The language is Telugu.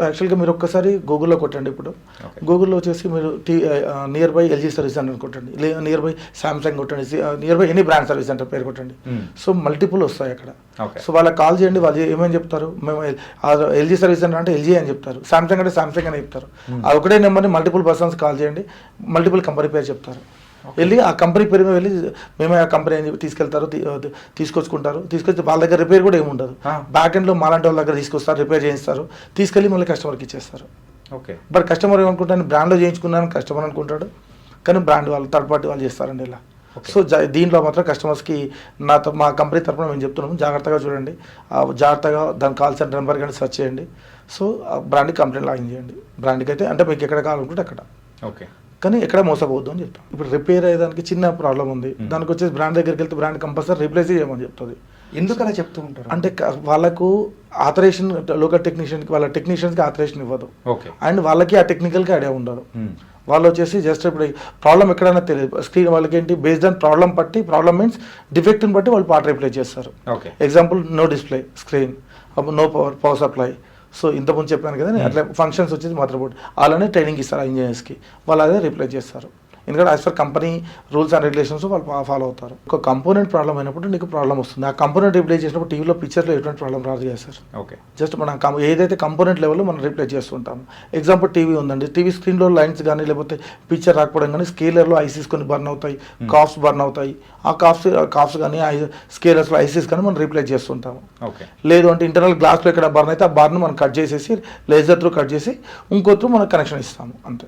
యాక్చువల్గా మీరు ఒక్కసారి గూగుల్లో కొట్టండి. ఇప్పుడు గూగుల్లో వచ్చేసి మీరు near by LG service centre కొట్టండి, నియర్ బై సామ్సంగ్ కొట్టండి, near by any brand service centre పేరు కొట్టండి. సో మల్టిపుల్ వస్తాయి అక్కడ. సో వాళ్ళకి కాల్ చేయండి, వాళ్ళు ఏమని చెప్తారు, మేము ఎల్జీ సర్వీస్ సెంటర్ అంటే ఎల్జీ అని చెప్తారు, సామ్సంగ్ అంటే సామ్సంగ్ అని చెప్తారు. అది ఒకటే నెంబర్ని మల్టిపుల్ పర్సన్స్ కాల్ చేయండి, మల్టిపుల్ కంపెనీ పేరు చెప్తారు. వెళ్ళి ఆ కంపెనీ పేరు మీద వెళ్ళి మేమే ఆ కంపెనీ అని చెప్పి తీసుకెళ్తారు, తీసుకొచ్చి వాళ్ళ దగ్గర రిపేర్ కూడా ఏముండదు. బ్యాక్ ఎండ్లో మాలాంటి వాళ్ళ దగ్గర తీసుకొస్తారు, రిపేర్ చేయిస్తారు, తీసుకెళ్ళి మళ్ళీ కస్టమర్కి ఇచ్చేస్తారు. ఓకే. బట్ కస్టమర్ ఏమనుకుంటాను, బ్రాండ్లో చేయించుకున్నాను కస్టమర్ అనుకుంటాడు, కానీ బ్రాండ్ వాళ్ళు థర్డ్ పార్టీ వాళ్ళు చేస్తారండి ఇలా. సో దీంట్లో మాత్రం కస్టమర్స్కి మా కంపెనీ తరఫున మేము చెప్తున్నాము, జాగ్రత్తగా చూడండి, జాగ్రత్తగా దాని కాల్ సెంటర్ నెంబర్ కానీ సెర్చ్ చేయండి. సో బ్రాండ్కి కంప్లైంట్ లాగిన్ చేయండి. బ్రాండ్కి అయితే అంటే మీకు ఎక్కడ కావాలనుకుంటే అక్కడ. ఓకే. కానీ ఎక్కడ మోసపోవద్దు అని చెప్తాం. ఇప్పుడు రిపేర్ అయ్యేదానికి చిన్న ప్రాబ్లం ఉంది, దానికి వచ్చేసి బ్రాండ్ దగ్గరికి వెళ్తే బ్రాండ్ కంపల్సరీ రీప్లేస్ చేయమని చెప్తుంది. ఎందుకు అలా చెప్తూ ఉంటారు అంటే వాళ్ళకు ఆథరైజేషన్, లోకల్ టెక్నీషియన్కి వాళ్ళ టెక్నీషియన్స్కి ఆథరైజేషన్ ఇవ్వదు. ఓకే. అండ్ వాళ్ళకి ఆ టెక్నికల్గా ఐడియా ఉండదు. వాళ్ళు వచ్చేసి జస్ట్ ఇప్పుడు ప్రాబ్లం ఎక్కడైనా తెలియదు, స్క్రీన్ వాళ్ళకి ఏంటి బేస్డ్ ఆన్ ప్రాబ్లం బట్టి, ప్రాబ్లం మీన్స్ డిఫెక్ట్ని బట్టి వాళ్ళు పార్ట్ రీప్లేస్ చేస్తారు. Okay. Example no display screen, no power supply. So ఇంతకుముందు చెప్పాను కదా, అట్లా ఫంక్షన్స్ వచ్చేసి మదర్ బోర్డ్ అలానే ట్రైనింగ్ ఇస్తారు ఇంజనీర్స్కి, వాళ్ళు అదే రిప్లేస్ చేస్తారు. ఎందుకంటే as per company rules and regulations వాళ్ళు ఫాలో అవుతారు. ఒక కంపోనెంట్ ప్రాబ్లం అయినప్పుడు నీకు ప్రాబ్లం వస్తుంది. ఆ కంపోనెంట్ రీప్లేస్ చేసినప్పుడు టీవీలో పిక్చర్లో ఎటువంటి ప్రాబ్లం రాదు కదా సార్. ఓకే. జస్ట్ మనం ఏదైతే కంపోనెంట్ లెవెల్లో మనం రీప్లేస్ చేస్తుంటాము. ఎగ్జాంపుల్ టీవీ ఉందండి, టీవీ స్క్రీన్లో లైన్స్ కానీ లేకపోతే పిక్చర్ రాకపోవడం కానీ స్కేలర్లో ఐసీస్ కొన్ని బర్న్ అవుతాయి, కాఫ్స్ బర్న్ అవుతాయి. ఆ కాఫ్స్ కానీ స్కేలర్స్లో ఐసీస్ కానీ మనం రీప్లేస్ చేస్తుంటాము. ఓకే. లేదు అంటే ఇంటర్నల్ గ్లాస్లో ఎక్కడ బర్న్ అయితే ఆ బర్న్ మనం కట్ చేసేసి లేజర్ త్రూ కట్ చేసి ఇంకో త్రూ మనం కనెక్షన్ ఇస్తాము అంతే.